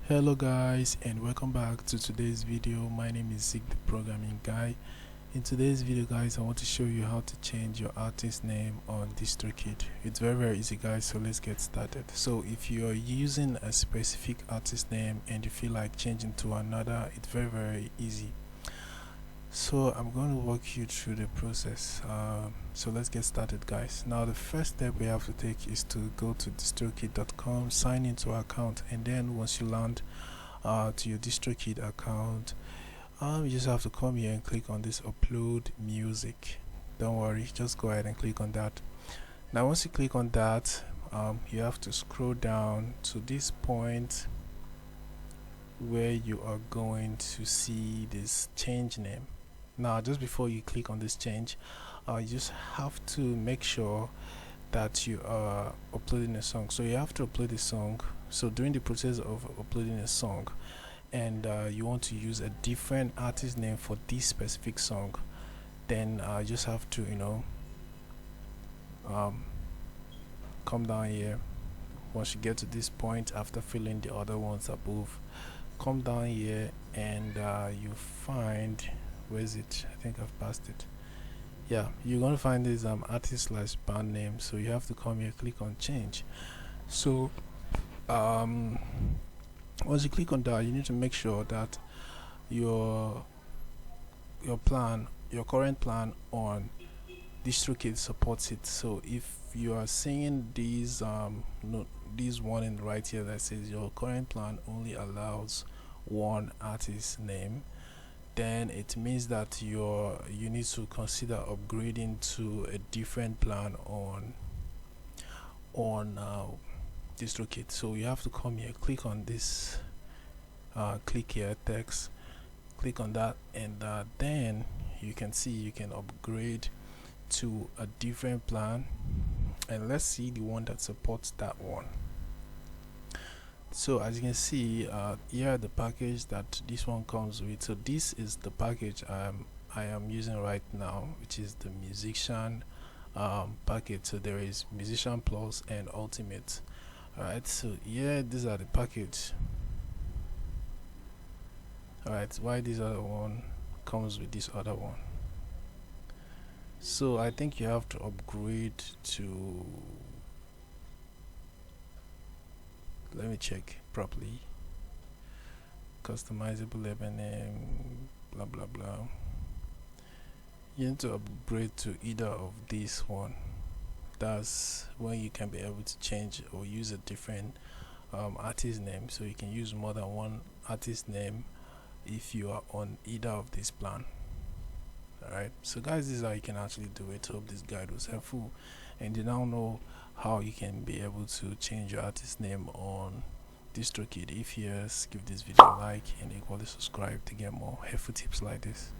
Hello guys, and welcome back to today's video. My name is Zig, the programming guy. In today's video guys, I want to show you how to change your artist name on Distrokid. It's very easy guys, so let's get started. So if you are using a specific artist name and you feel like changing to another, it's very easy. So I'm going to walk you through the process. So let's get started guys. Now the first step we have to take is to go to distrokid.com, sign into our account, and then once you land to your Distrokid account, you just have to come here and click on this upload music. Don't worry, just go ahead and click on that. Now once you click on that, you have to scroll down to this point where you are going to see this change name. Now just before you click on this change, you just have to make sure that you are uploading a song. So you have to upload a song. So during the process of uploading a song, and you want to use a different artist name for this specific song, then you just have to come down here. Once you get to this point, after filling the other ones above, come down here and you find, where is it? I think I've passed it. Yeah, you're gonna find this artist / band name. So you have to come here, click on change. So once you click on that, you need to make sure that your current plan on Distrokid supports it. So if you are seeing these this warning right here that says your current plan only allows one artist name, then it means that you need to consider upgrading to a different plan on Distrokid. So you have to come here, click on this, click here text, click on that, and then you can see you can upgrade to a different plan, and let's see the one that supports that one. So as you can see, here are the package that this one comes with. So this is the package I am using right now, which is the musician package. So there is musician plus and ultimate. Alright, so yeah, these are the package. Alright, why this other one comes with this other one? So I think you have to upgrade to, let me check properly, customizable label name, blah blah blah. You need to upgrade to either of these one. That's when you can be able to change or use a different artist name. So you can use more than one artist name if you are on either of this plan. Alright, so guys, this is how you can actually do it. Hope this guide was helpful and you now know how you can be able to change your artist name on Distrokid. If yes, give this video a like and equally subscribe to get more helpful tips like this.